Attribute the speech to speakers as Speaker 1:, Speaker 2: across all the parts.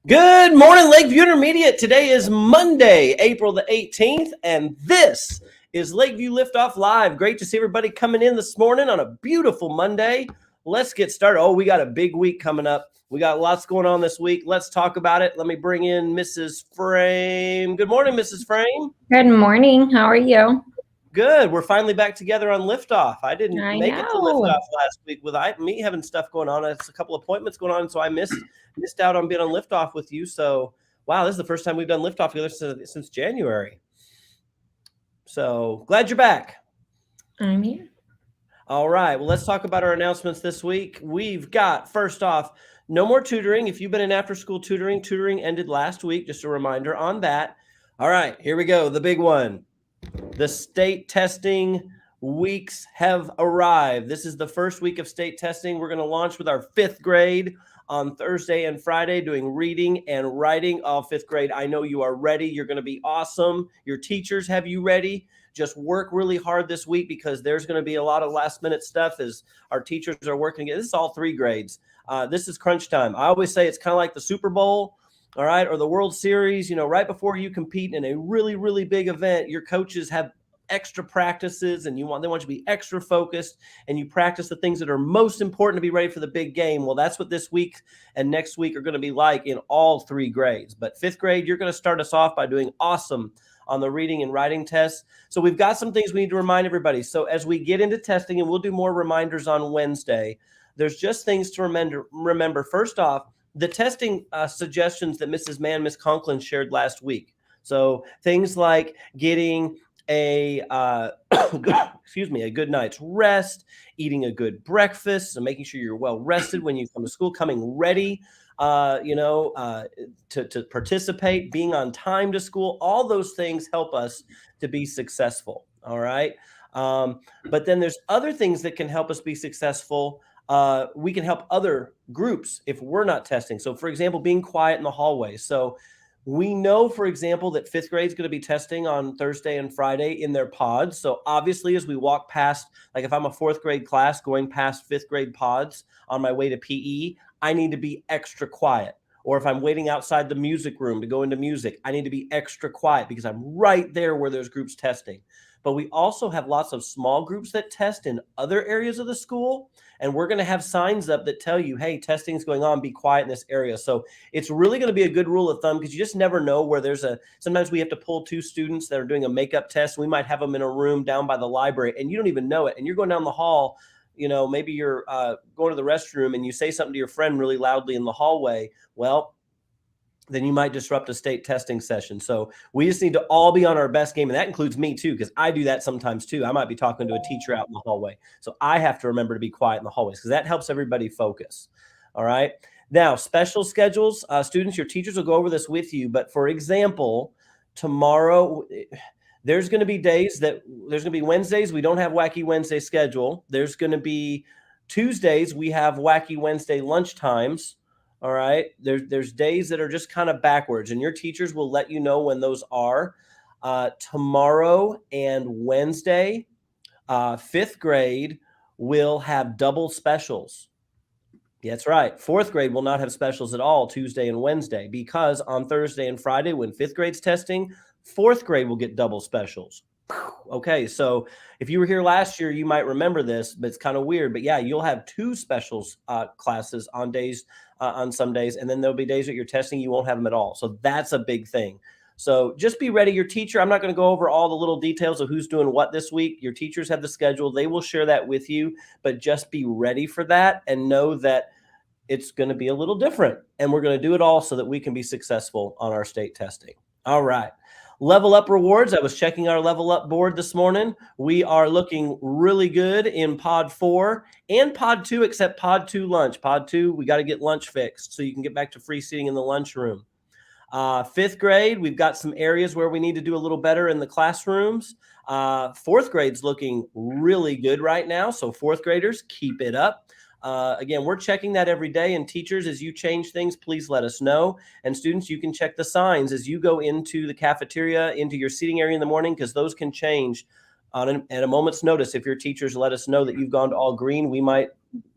Speaker 1: Good morning, Lakeview Intermediate. Today is Monday, April the 18th, and this is Lakeview Liftoff Live. Great to see everybody coming in this morning on a beautiful Monday. Let's get started. Oh, we got a big week coming up. We got lots going on this week. Let's talk about it. Let me bring in Mrs. Frame. Good morning, Mrs. Frame.
Speaker 2: Good morning. How are you?
Speaker 1: Good. We're finally back together on Liftoff. I didn't make it to
Speaker 2: know.
Speaker 1: Liftoff last week with me having stuff going on. It's a couple appointments going on, so I missed out on being on Liftoff with you. So, wow, this is the first time we've done Liftoff together since January. So, glad you're back.
Speaker 2: I'm here.
Speaker 1: All right. Well, let's talk about our announcements this week. We've got, first off, no more tutoring. If you've been in after-school tutoring ended last week. Just a reminder on that. All right, here we go. The big one. The state testing weeks have arrived. This is the first week of state testing. We're going to launch with our 5th grade on Thursday and Friday doing reading and writing. Oh, 5th grade, I know you are ready. You're going to be awesome. Your teachers have you ready. Just work really hard this week because there's going to be a lot of last minute stuff as our teachers are working. This is all 3 grades. This is crunch time. I always say it's kind of like the Super Bowl. All right, or the World Series, right before you compete in a really, really big event, your coaches have extra practices and they want you to be extra focused and you practice the things that are most important to be ready for the big game. Well, that's what this week and next week are going to be like in all 3 grades. But 5th grade, you're going to start us off by doing awesome on the reading and writing tests. So we've got some things we need to remind everybody. So as we get into testing, and we'll do more reminders on Wednesday, there's just things to remember. First off, the testing suggestions that Mrs. Mann, Miss Conklin shared last week. So things like getting a a good night's rest, eating a good breakfast, so making sure you're well rested when you come to school, coming ready, to participate, being on time to school. All those things help us to be successful. All right. But then there's other things that can help us be successful. We can help other groups if we're not testing. So, for example, being quiet in the hallway. So we know, for example, that 5th grade is going to be testing on Thursday and Friday in their pods. So obviously, as we walk past, like if I'm a 4th grade class going past 5th grade pods on my way to PE, I need to be extra quiet. Or if I'm waiting outside the music room to go into music, I need to be extra quiet because I'm right there where there's groups testing. But we also have lots of small groups that test in other areas of the school. And we're going to have signs up that tell you, hey, testing is going on, be quiet in this area. So it's really going to be a good rule of thumb because you just never know where sometimes we have to pull 2 students that are doing a makeup test. We might have them in a room down by the library and you don't even know it. And you're going down the hall, maybe you're going to the restroom and you say something to your friend really loudly in the hallway. Well, then you might disrupt a state testing session. So we just need to all be on our best game. And that includes me too, because I do that sometimes too. I might be talking to a teacher out in the hallway. So I have to remember to be quiet in the hallways because that helps everybody focus. All right. Now, special schedules, students, your teachers will go over this with you. But for example, tomorrow, there's going to be Wednesdays. We don't have Wacky Wednesday schedule. There's going to be Tuesdays. We have Wacky Wednesday lunch times. All right. There's days that are just kind of backwards and your teachers will let you know when those are. Tomorrow and Wednesday, 5th grade will have double specials. That's right. 4th grade will not have specials at all Tuesday and Wednesday because on Thursday and Friday when 5th grade's testing, 4th grade will get double specials. Okay, so if you were here last year, you might remember this, but it's kind of weird. But yeah, you'll have 2 specials classes on some days, and then there'll be days that you're testing, you won't have them at all. So that's a big thing. So just be ready. Your teacher, I'm not going to go over all the little details of who's doing what this week. Your teachers have the schedule. They will share that with you, but just be ready for that and know that it's going to be a little different. And we're going to do it all so that we can be successful on our state testing. All right. Level Up rewards. I was checking our Level Up board this morning. We are looking really good in Pod 4 and Pod 2, except Pod 2 lunch. Pod 2, we got to get lunch fixed so you can get back to free seating in the lunchroom. 5th grade, we've got some areas where we need to do a little better in the classrooms. 4th grade's looking really good right now. So 4th graders, keep it up. Again, we're checking that every day. And teachers, as you change things, please let us know. And students, you can check the signs as you go into the cafeteria, into your seating area in the morning, because those can change at a moment's notice, if your teachers let us know that you've gone to all green, we might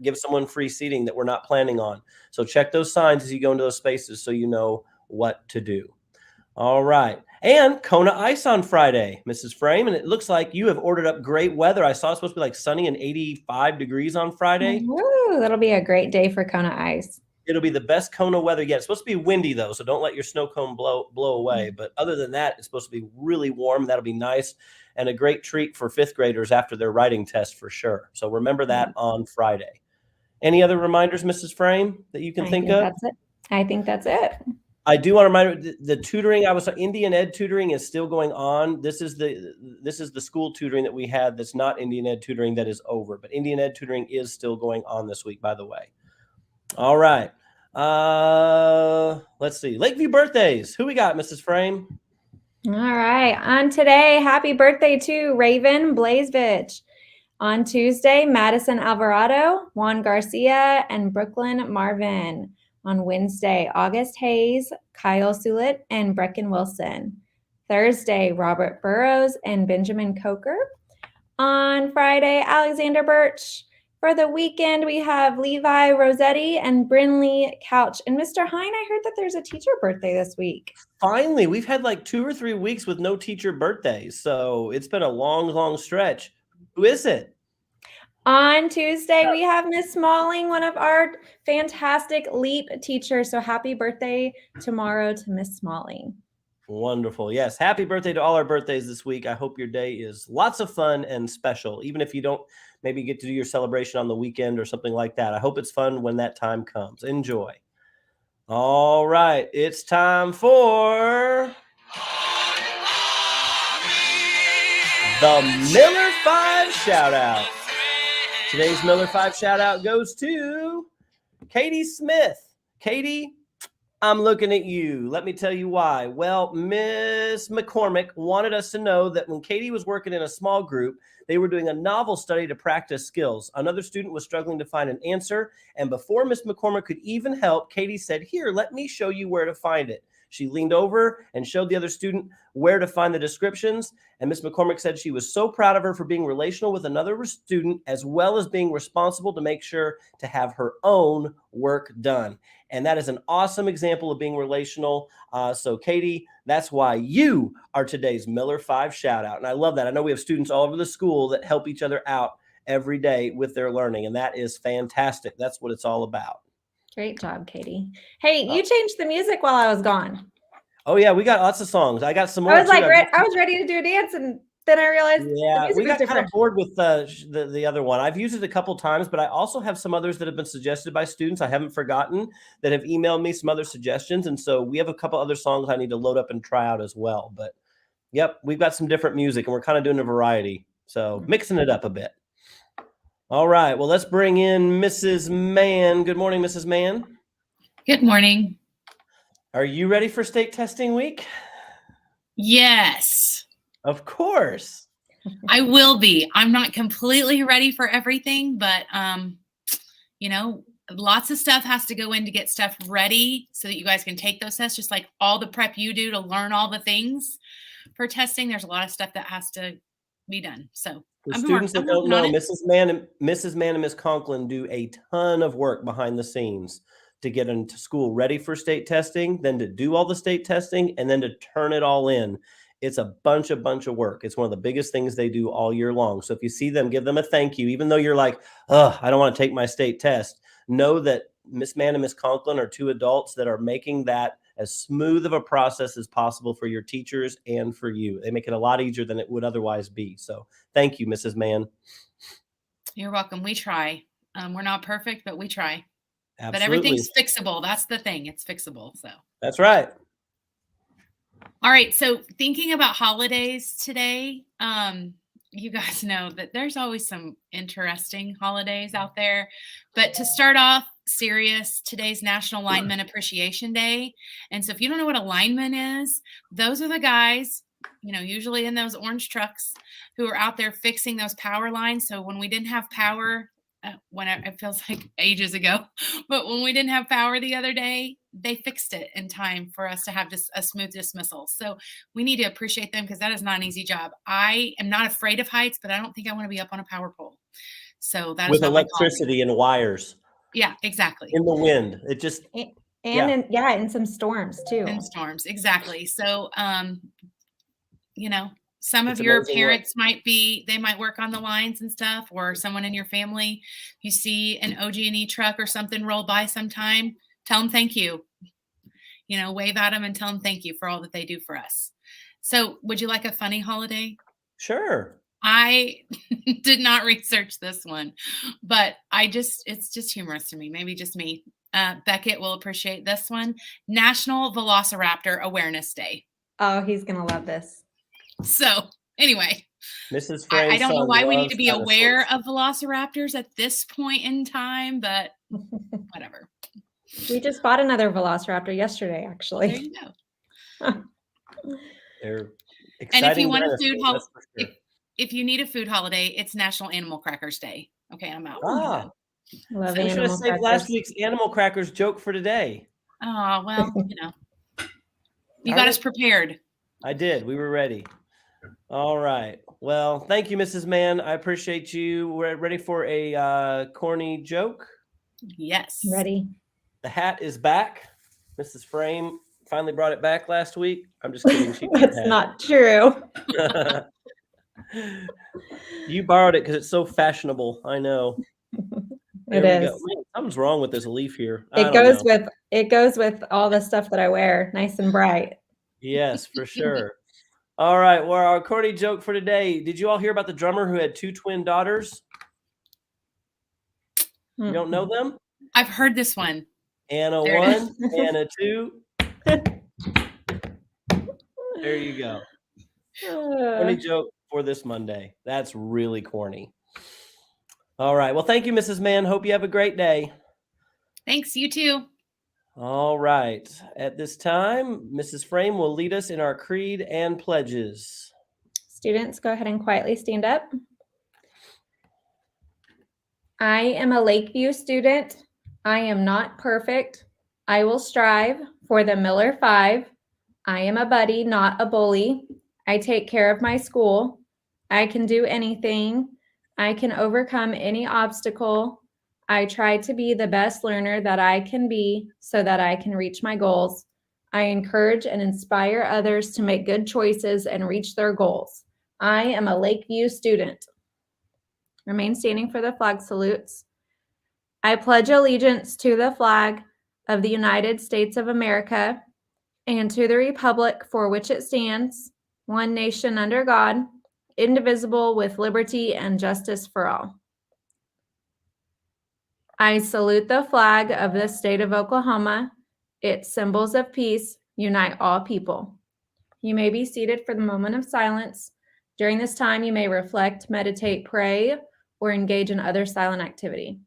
Speaker 1: give someone free seating that we're not planning on. So check those signs as you go into those spaces so you know what to do. All right. And Kona ice on Friday, Mrs. Frame. And it looks like you have ordered up great weather. I saw it's supposed to be like sunny and 85 degrees on Friday.
Speaker 2: Woo, that'll be a great day for Kona ice.
Speaker 1: It'll be the best Kona weather yet. It's supposed to be windy though, so don't let your snow cone blow away. But other than that, it's supposed to be really warm. That'll be nice and a great treat for fifth graders after their writing test for sure. So remember that on Friday. Any other reminders, Mrs. Frame, that you can think of?
Speaker 2: That's it. I think that's it.
Speaker 1: I do want to remind you the tutoring. Indian Ed tutoring is still going on. This is the school tutoring that we had. That's not Indian Ed tutoring that is over, but Indian Ed tutoring is still going on this week, by the way. All right. Let's see. Lakeview Birthdays. Who we got, Mrs. Frame?
Speaker 2: All right. On today, happy birthday to Raven Blazevich. On Tuesday, Madison Alvarado, Juan Garcia, and Brooklyn Marvin. On Wednesday, August Hayes, Kyle Sulit, and Brecken Wilson. Thursday, Robert Burrows and Benjamin Coker. On Friday, Alexander Birch. For the weekend, we have Levi Rossetti and Brinley Couch. And Mr. Hine, I heard that there's a teacher birthday this week.
Speaker 1: Finally, we've had like 2 or 3 weeks with no teacher birthdays. So it's been a long, long stretch. Who is it?
Speaker 2: On Tuesday, we have Miss Smalling, one of our fantastic LEAP teachers. So happy birthday tomorrow to Miss Smalling.
Speaker 1: Wonderful. Yes. Happy birthday to all our birthdays this week. I hope your day is lots of fun and special, even if you don't maybe get to do your celebration on the weekend or something like that. I hope it's fun when that time comes. Enjoy. All right. It's time for the Miller 5 shout out. Today's Miller 5 shout out goes to Katie Smith. Katie, I'm looking at you. Let me tell you why. Well, Miss McCormick wanted us to know that when Katie was working in a small group, they were doing a novel study to practice skills. Another student was struggling to find an answer, and before Miss McCormick could even help, Katie said, "Here, let me show you where to find it." She leaned over and showed the other student where to find the descriptions. And Miss McCormick said she was so proud of her for being relational with another student, as well as being responsible to make sure to have her own work done. And that is an awesome example of being relational. So Katie, that's why you are today's Miller 5 shout out. And I love that. I know we have students all over the school that help each other out every day with their learning. And that is fantastic. That's what it's all about.
Speaker 2: Great job, Katie. Hey, you changed the music while I was gone.
Speaker 1: Oh yeah, we got lots of songs. I got some more.
Speaker 2: I was like, I was ready to do a dance, and then I realized
Speaker 1: we got kind of bored with the other one. I've used it a couple times, but I also have some others that have been suggested by students. I haven't forgotten that have emailed me some other suggestions, and so we have a couple other songs I need to load up and try out as well. But yep, we've got some different music, and we're kind of doing a variety, so mixing it up a bit. All right, well, let's bring in Mrs. Mann. Good morning, Mrs. Mann.
Speaker 3: Good morning.
Speaker 1: Are you ready for state testing week?
Speaker 3: Yes.
Speaker 1: Of course.
Speaker 3: I will be. I'm not completely ready for everything, but lots of stuff has to go in to get stuff ready so that you guys can take those tests, just like all the prep you do to learn all the things for testing. There's a lot of stuff that has to be done. So
Speaker 1: the students that don't know, Mrs. Mann and Miss Conklin do a ton of work behind the scenes to get into school ready for state testing, then to do all the state testing, and then to turn it all in. It's a bunch of work. It's one of the biggest things they do all year long. So if you see them, give them a thank you, even though you're like, oh, I don't want to take my state test. Know that Miss Mann and Miss Conklin are 2 adults that are making that as smooth of a process as possible for your teachers and for you. They make it a lot easier than it would otherwise be. So thank you, Mrs. Mann.
Speaker 3: You're welcome. We try. We're not perfect, but we try.
Speaker 1: Absolutely.
Speaker 3: But everything's fixable. That's the thing. It's fixable. So
Speaker 1: that's right.
Speaker 3: All right. So thinking about holidays today, you guys know that there's always some interesting holidays out there. But to start off serious, today's National Lineman Appreciation Day. And so if you don't know what a lineman is, those are the guys, usually in those orange trucks who are out there fixing those power lines. So when we didn't have power whenever it feels like ages ago, but when we didn't have power the other day, they fixed it in time for us to have a smooth dismissal. So we need to appreciate them because that is not an easy job. I am not afraid of heights, but I don't think I want to be up on a power pole. So that is
Speaker 1: with
Speaker 3: not
Speaker 1: electricity and wires.
Speaker 3: Yeah, exactly.
Speaker 1: In the wind. It just
Speaker 2: in some storms too.
Speaker 3: In storms, exactly. So some of your parents might work on the lines and stuff, or someone in your family, you see an OG&E truck or something roll by sometime, tell them thank you. Wave at them and tell them thank you for all that they do for us. So would you like a funny holiday?
Speaker 1: Sure.
Speaker 3: I did not research this one, but it's just humorous to me. Maybe just me. Beckett will appreciate this one. National Velociraptor Awareness Day.
Speaker 2: Oh, he's going to love this.
Speaker 3: So anyway,
Speaker 1: Mrs. Frame's
Speaker 3: I don't know why we need to be aware of velociraptors at this point in time, but whatever.
Speaker 2: We just bought another velociraptor yesterday, actually.
Speaker 3: There you go.
Speaker 1: They're exciting.
Speaker 3: And if you want a food holiday, if you need a food holiday, it's National Animal Crackers Day. Okay, I'm out.
Speaker 2: Love
Speaker 1: so you should have saved last week's animal crackers joke for today.
Speaker 3: Oh, well, you got us prepared.
Speaker 1: I did. We were ready. All right. Well, thank you, Mrs. Mann. I appreciate you. We're ready for a corny joke?
Speaker 3: Yes.
Speaker 2: Ready.
Speaker 1: The hat is back. Mrs. Frame finally brought it back last week. I'm just kidding.
Speaker 2: That's not true.
Speaker 1: You borrowed it because it's so fashionable. I know.
Speaker 2: It is.
Speaker 1: Man, something's wrong with this leaf here.
Speaker 2: It goes with all the stuff that I wear, nice and bright.
Speaker 1: Yes, for sure. All right. Well, our corny joke for today. Did you all hear about the drummer who had 2 twin daughters? You don't know them?
Speaker 3: I've heard this one.
Speaker 1: Anna 1, Anna 2. There you go. Corny joke for this Monday. That's really corny. All right. Well, thank you, Mrs. Mann. Hope you have a great day.
Speaker 3: Thanks. You too.
Speaker 1: All right. At this time, Mrs. Frame will lead us in our creed and pledges.
Speaker 2: Students, go ahead and quietly stand up. I am a Lakeview student. I am not perfect. I will strive for the Miller 5. I am a buddy, not a bully. I take care of my school. I can do anything. I can overcome any obstacle. I try to be the best learner that I can be so that I can reach my goals. I encourage and inspire others to make good choices and reach their goals. I am a Lakeview student. Remain standing for the flag salutes. I pledge allegiance to the flag of the United States of America and to the republic for which it stands, one nation under God, indivisible, with liberty and justice for all. I salute the flag of the state of Oklahoma. Its symbols of peace unite all people. You may be seated for the moment of silence. During this time, you may reflect, meditate, pray, or engage in other silent activity.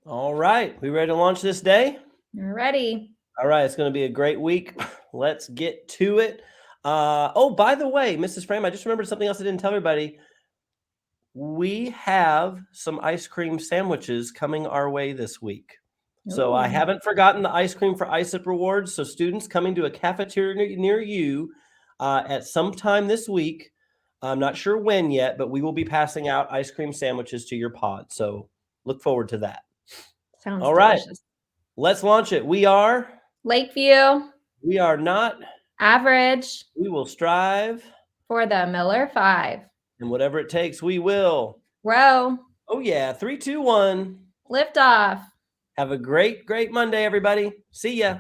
Speaker 1: All right. We ready to launch this day?
Speaker 2: You're ready.
Speaker 1: All right. It's going to be a great week. Let's get to it. Oh, by the way, Mrs. Frame, I just remembered something else I didn't tell everybody. We have some ice cream sandwiches coming our way this week. So I haven't forgotten the ice cream for ISIP rewards. So students coming to a cafeteria near you at some time this week. I'm not sure when yet, but we will be passing out ice cream sandwiches to your pod. So look forward to that.
Speaker 2: Sounds
Speaker 1: all right.
Speaker 2: delicious.
Speaker 1: Let's launch it. We are
Speaker 2: Lakeview.
Speaker 1: We are not
Speaker 2: average.
Speaker 1: We will strive
Speaker 2: for the Miller 5.
Speaker 1: And whatever it takes, we will
Speaker 2: row.
Speaker 1: Oh, yeah. 3, 2, 1.
Speaker 2: Lift off.
Speaker 1: Have a great, great Monday, everybody. See ya.